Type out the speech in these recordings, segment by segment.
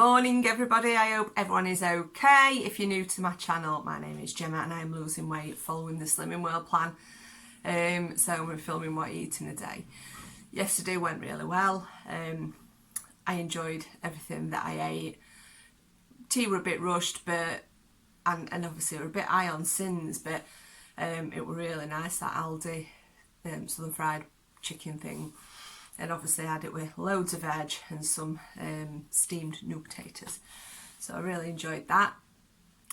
Morning everybody, I hope everyone is okay. If you're new to my channel, my name is Gemma and I'm losing weight following the Slimming World plan. So we're filming what I eat in a day. Yesterday went really well. I enjoyed everything that I ate. Tea were a bit rushed, but and obviously we're a bit high on sins, but it were really nice, that Aldi southern fried chicken thing. And obviously I had it with loads of veg and some steamed new potatoes. So I really enjoyed that.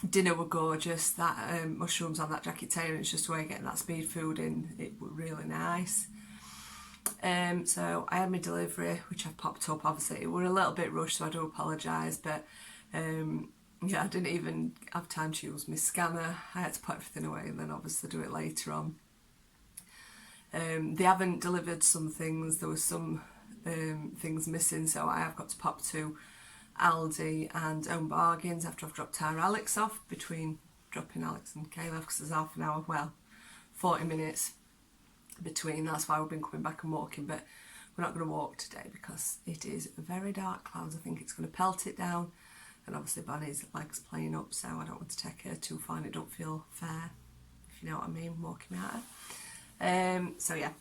Dinner were gorgeous. That mushrooms on that jacketarian, it's just a way of getting that speed food in. It was really nice. So I had my delivery, which I've popped up. Obviously it were a little bit rushed, so I do apologise, but yeah, I didn't even have time to use my scanner. I had to put everything away and then obviously do it later on. They haven't delivered some things. There was some things missing, so I have got to pop to Aldi and Own Bargains after I've dropped our Alex off, between dropping Alex and Kayla, because there's half an hour, well, 40 minutes between. That's why we've been coming back and walking, but we're not going to walk today because it is very dark clouds. I think it's going to pelt it down, and obviously Bonnie's legs playing up, so I don't want to take her too far and it don't feel fair, if you know what I mean, walking at her. So yeah,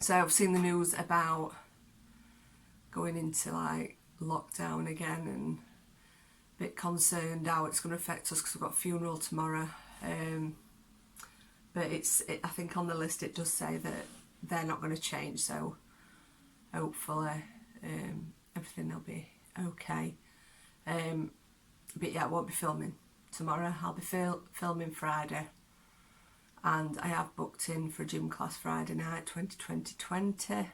so I've seen the news about going into like lockdown again, and a bit concerned how it's going to affect us because we've got a funeral tomorrow. But I think on the list it does say that they're not going to change, so hopefully everything will be okay. But yeah, I won't be filming tomorrow. I'll be filming Friday. And I have booked in for a gym class Friday night, 2020.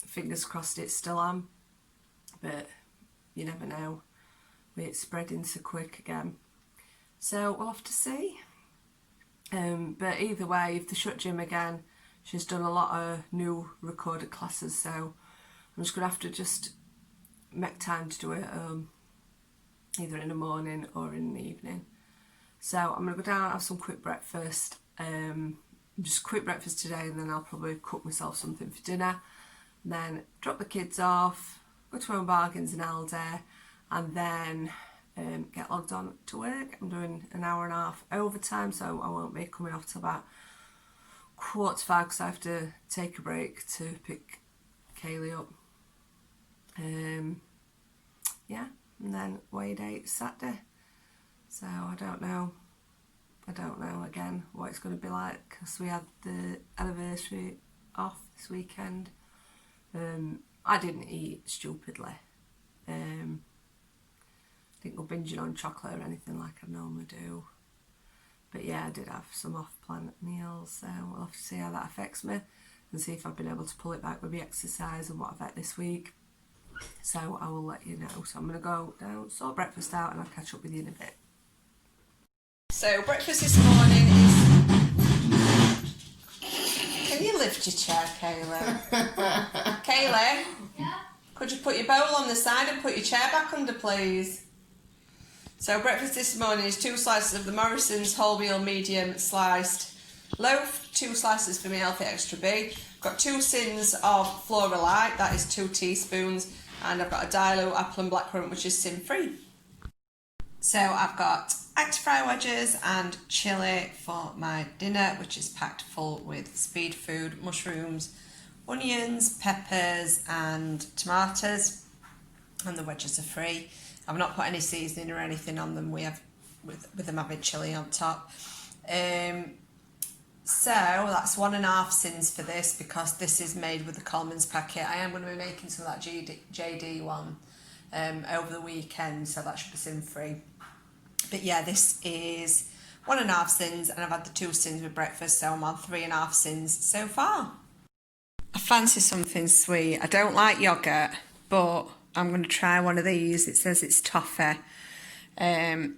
Fingers crossed it still am, but you never know. It's spreading so quick again. So we'll have to see. But either way, if they shut gym again, she's done a lot of new recorded classes, so I'm just going to have to just make time to do it either in the morning or in the evening. So I'm going to go down and have some quick breakfast, just quick breakfast today, and then I'll probably cook myself something for dinner, and then drop the kids off, go to Own Bargains and Aldi, and then get logged on to work. I'm doing an hour and a half overtime, so I won't be coming off till about 4:45 because I have to take a break to pick Kaylee up. Yeah, and then weigh date Saturday. So I don't know again what it's going to be like, because we had the anniversary off this weekend. I didn't eat stupidly. Didn't go binging on chocolate or anything like I normally do. But yeah, I did have some off-plan meals, so we'll have to see how that affects me and see if I've been able to pull it back with the exercise and what I've had this week. So I will let you know. So I'm going to go down, sort breakfast out, and I'll catch up with you in a bit. So breakfast this morning is... Can you lift your chair, Kayla? Kayla? Yeah? Could you put your bowl on the side and put your chair back under, please? So breakfast this morning is 2 slices of the Morrison's wholemeal medium sliced loaf, 2 slices for me healthy extra B. I've got 2 sins of Flora Light, that is 2 teaspoons, and I've got a Dilute apple and blackcurrant, which is sin free. So I've got egg fry wedges and chilli for my dinner, which is packed full with speed food, mushrooms, onions, peppers and tomatoes, and the wedges are free. I've not put any seasoning or anything on them. We have with them having chilli on top. So that's 1.5 sins for this, because this is made with the Coleman's packet. I am going to be making some of that JD one over the weekend, so that should be sin free. But yeah, this is 1.5 sins, and I've had the 2 sins with breakfast, so I'm on 3.5 sins so far. I fancy something sweet. I don't like yoghurt, but I'm going to try one of these. It says it's toffee. I'm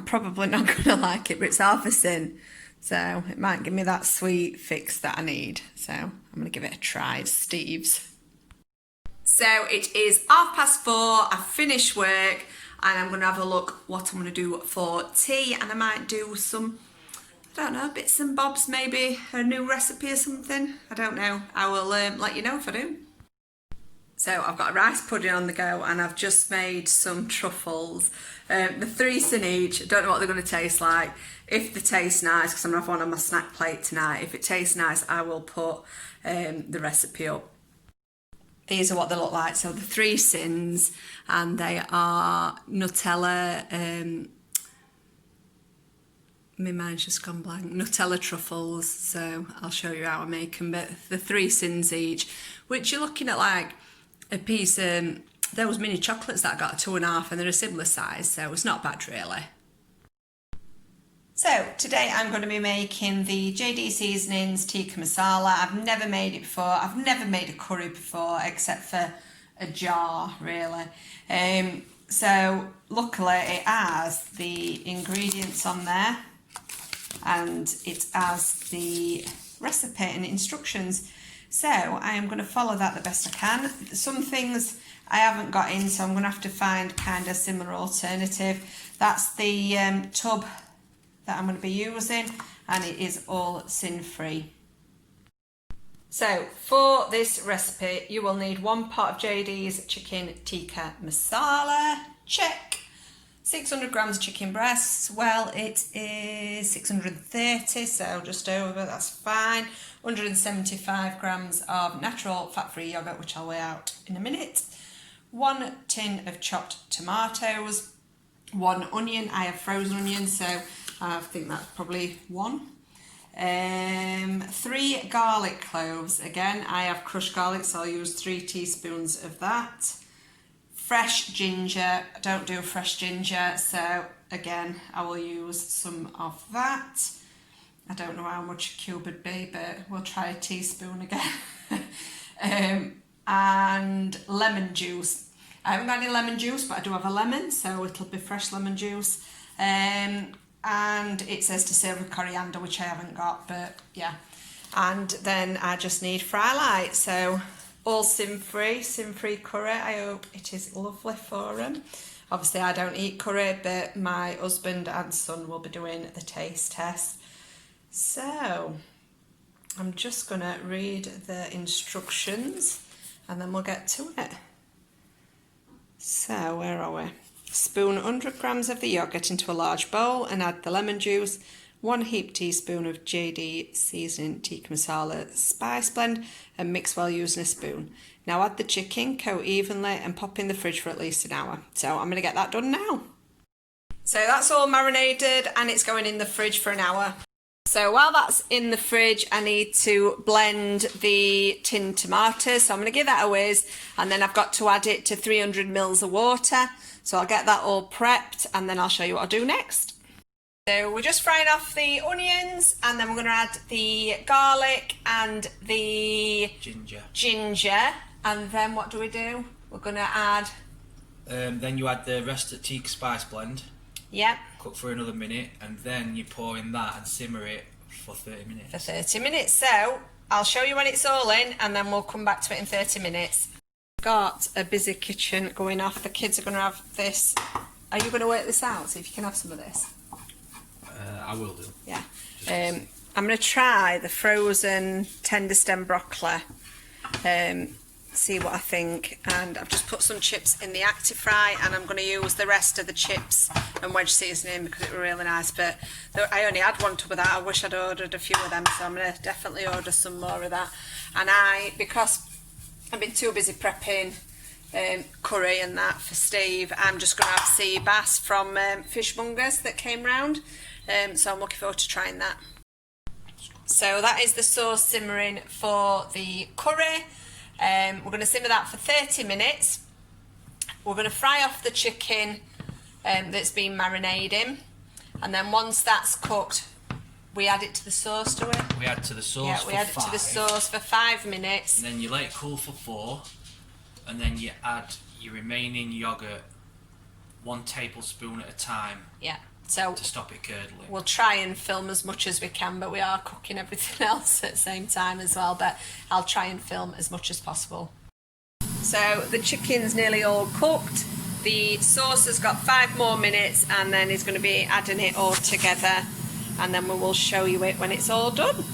probably not going to like it, but it's half a sin, so it might give me that sweet fix that I need. So I'm going to give it a try. It's Steve's. So it is 4:30. I've finished work, and I'm going to have a look what I'm going to do for tea, and I might do some, I don't know, bits and bobs, maybe a new recipe or something. I don't know. I will let you know if I do. So I've got a rice pudding on the go and I've just made some truffles. The 3 in each. I don't know what they're going to taste like. If they taste nice, because I'm going to have one on my snack plate tonight, if it tastes nice, I will put the recipe up. These are what they look like. So the 3 sins, and they are Nutella, my mind's just gone blank, Nutella truffles. So I'll show you how I make them, but the 3 sins each, which you're looking at like a piece, those mini chocolates that I got 2.5, and they're a similar size, so it's not bad really. So today I'm going to be making the JD Seasonings Tikka Masala. I've never made it before. I've never made a curry before, except for a jar really. So luckily it has the ingredients on there, and it has the recipe and instructions. So I am going to follow that the best I can. Some things I haven't got in, so I'm going to have to find kind of similar alternative. That's the tub that I'm going to be using, and it is all sin free. So for this recipe you will need 1 pot of JD's chicken tikka masala, check. 600 grams of chicken breasts, well it is 630, so just over, that's fine. 175 grams of natural fat-free yoghurt, which I'll weigh out in a minute. 1 tin of chopped tomatoes. 1 onion, I have frozen onions, so I think that's probably 1. 3 garlic cloves, again I have crushed garlic, so I'll use 3 teaspoons of that. Fresh ginger, I don't do fresh ginger, so again I will use some of that. I don't know how much a cube would be, but we'll try a teaspoon again. And lemon juice. I haven't got any lemon juice, but I do have a lemon, so it'll be fresh lemon juice. And it says to serve with coriander, which I haven't got, but yeah. And then I just need fry light, so all sin-free curry. I hope it is lovely for them. Obviously I don't eat curry, but my husband and son will be doing the taste test. So I'm just going to read the instructions and then we'll get to it. So where are we? Spoon 100 grams of the yoghurt into a large bowl and add the lemon juice, 1 heaped teaspoon of JD Seasonings Tikka Masala spice blend, and mix well using a spoon. Now add the chicken, coat evenly and pop in the fridge for at least an hour. So I'm going to get that done now. So that's all marinated and it's going in the fridge for an hour. So while that's in the fridge, I need to blend the tinned tomatoes. So I'm going to give that a whiz, and then I've got to add it to 300 mils of water. So I'll get that all prepped and then I'll show you what I'll do next. So we're just frying off the onions, and then we're going to add the garlic and the ginger. And then what do? We're going to add... then you add the rest of the tikka spice blend. Yep. Cook for another minute, and then you pour in that and simmer it for 30 minutes. For 30 minutes. So I'll show you when it's all in, and then we'll come back to it in 30 minutes. Got a busy kitchen going off. The kids are going to have this. Are you going to work this out? See if you can have some of this. I will do. Yeah. I'm going to try the frozen tender stem broccoli. See what I think. And I've just put some chips in the Actifry, and I'm going to use the rest of the chips and wedge seasoning because it was really nice. But I only had 1 tub of that. I wish I'd ordered a few of them, so I'm going to definitely order some more of that. And because I've been too busy prepping curry and that for Steve, I'm just going to have sea bass from Fishmongers that came round. So I'm looking forward to trying that. So that is the sauce simmering for the curry. We're going to simmer that for 30 minutes. We're going to fry off the chicken that's been marinating, and then once that's cooked, we add it to the sauce, do we? We add to the sauce yeah, for we add 5. It to the sauce for 5 minutes. And then you let it cool for 4, and then you add your remaining yoghurt 1 tablespoon at a time. Yeah. So to stop it curdling. We'll try and film as much as we can, but we are cooking everything else at the same time as well, but I'll try and film as much as possible. So the chicken's nearly all cooked. The sauce has got 5 more minutes, and then he's going to be adding it all together, and then we will show you it when it's all done.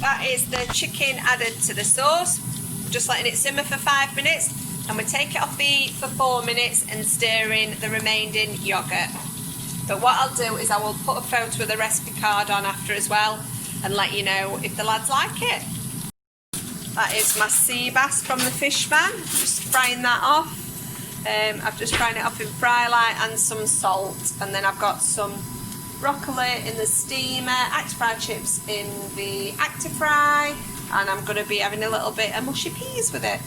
That is the chicken added to the sauce. just letting it simmer for 5 minutes, and we take it off the heat for 4 minutes and stir in the remaining yoghurt. But what I'll do is I will put a photo of the recipe card on after as well and let you know if the lads like it. That is my sea bass from the fish man, just frying that off. I've just fried it off in fry light and some salt, and then I've got some broccoli in the steamer, Actifry chips in the Actifry, and I'm going to be having a little bit of mushy peas with it.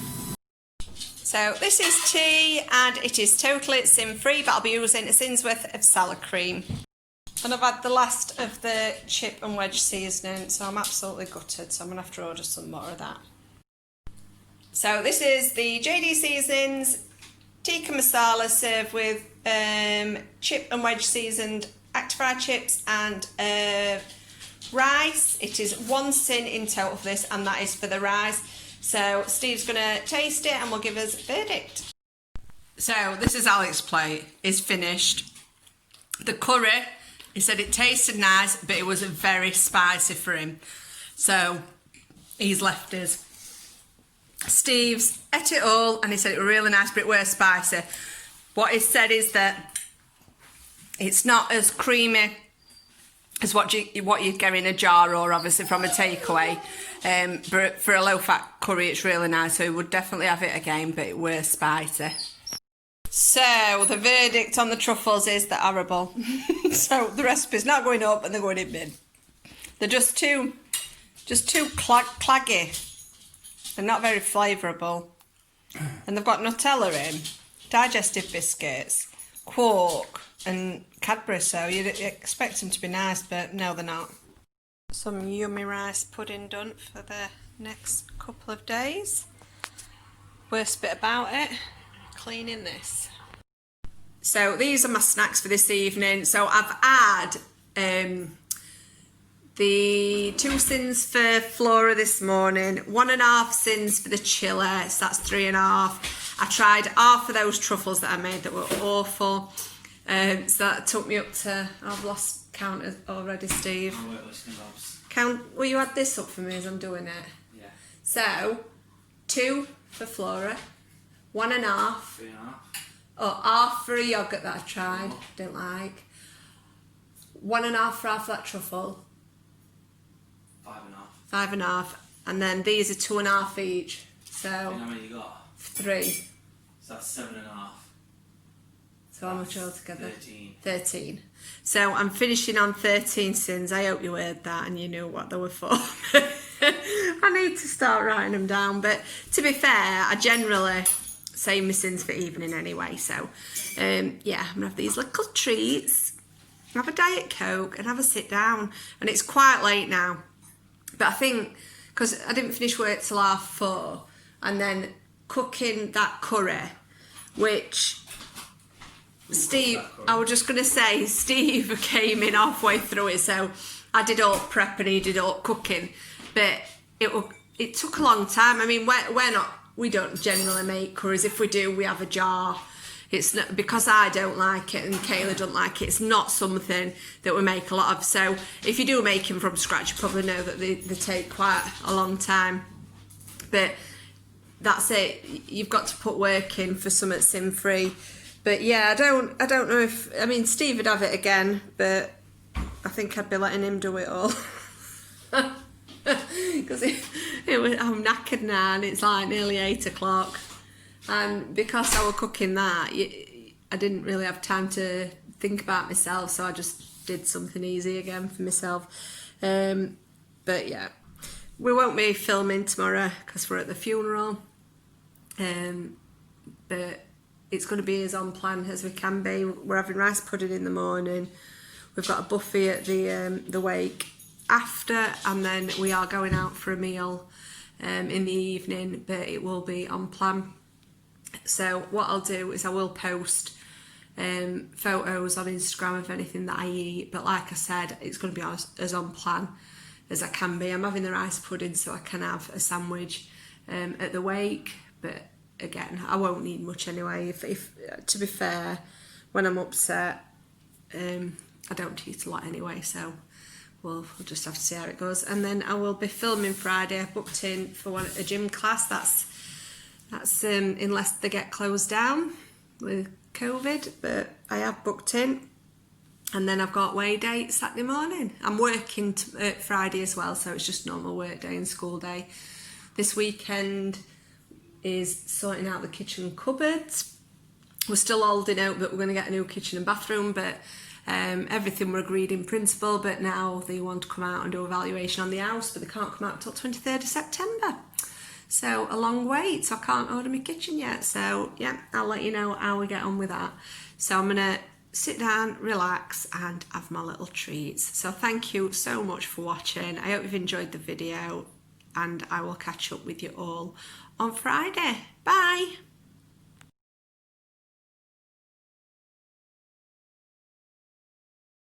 So this is tea, and it is totally sin free, but I'll be using a sin's worth of salad cream. And I've had the last of the chip and wedge seasoning, so I'm absolutely gutted, so I'm going to have to order some more of that. So this is the JD Seasonings Tikka Masala served with chip and wedge seasoned Actifry chips and rice. It is 1 sin in total for this, and that is for the rice. So Steve's going to taste it and will give us a verdict. So this is Alex's plate. It's finished. The curry, he said it tasted nice, but it was very spicy for him. So he's left us. Steve's ate it all and he said it was really nice, but it was spicy. What he said is that it's not as creamy as what you'd get in a jar or obviously from a takeaway. But for a low-fat curry, it's really nice, so we would definitely have it again, but it was spicy. So the verdict on the truffles is they're horrible. So the recipe's not going up and they're going in bin. They're just too claggy. They're not very flavourable. And they've got Nutella in, digestive biscuits, quark and Cadbury, so you'd expect them to be nice, but no, they're not. Some yummy rice pudding done for the next couple of days. Worst bit about it, cleaning this. So these are my snacks for this evening. So I've had the 2 sins for Flora this morning, 1.5 sins for the chili, so that's 3.5. I tried half of those truffles that I made that were awful. So that took me up to, I've lost count already, Steve. I weren't listening, Bobs. Will you add this up for me as I'm doing it? Yeah. So, 2 for Flora, 1.5. 3.5. Oh, half for a yoghurt that I tried, didn't like. 1.5 for half that truffle. 5.5. 5.5. And then these are 2.5 each. So, You know how many you got? 3. So that's 7.5. So how much altogether? 13. 13. So I'm finishing on 13 sins. I hope you heard that and you knew what they were for. I need to start writing them down. But to be fair, I generally say my sins for evening anyway. So yeah, I'm going to have these little treats, have a Diet Coke and have a sit down. And it's quite late now. But I think, because I didn't finish work till 4:30, and then cooking that curry, which... Steve, I was just going to say, Steve came in halfway through it, so I did all prep and he did all cooking, but it took a long time. I mean, we don't generally make curries. If we do, we have a jar. It's not, because I don't like it and Kayla don't like it, it's not something that we make a lot of. So if you do make them from scratch, you probably know that they take quite a long time. But that's it. You've got to put work in for something sin-free. But yeah, I don't know if, I mean, Steve would have it again, but I think I'd be letting him do it all. Because I'm knackered now and it's like nearly 8 o'clock. And because I was cooking that, I didn't really have time to think about myself, so I just did something easy again for myself. But yeah, we won't be filming tomorrow because we're at the funeral. But it's going to be as on plan as we can be. We're having rice pudding in the morning. We've got a buffet at the wake after, and then we are going out for a meal in the evening, but it will be on plan. So what I'll do is I will post photos on Instagram of anything that I eat, but like I said, it's going to be as on plan as I can be. I'm having the rice pudding so I can have a sandwich at the wake, but again, I won't need much anyway. If to be fair, when I'm upset, I don't eat a lot anyway, so we'll just have to see how it goes. And then I will be filming Friday. I've booked in for a gym class. That's That's unless they get closed down with COVID, but I have booked in. And then I've got weigh date Saturday morning. I'm working Friday as well, so it's just normal work day and school day. This weekend is sorting out the kitchen cupboards. We're still holding out that we're going to get a new kitchen and bathroom, but everything were agreed in principle, but now they want to come out and do a valuation on the house, but they can't come out until 23rd of September. So a long wait, so I can't order my kitchen yet. So yeah, I'll let you know how we get on with that. So I'm gonna sit down, relax, and have my little treats. So thank you so much for watching. I hope you've enjoyed the video, and I will catch up with you all on Friday. Bye.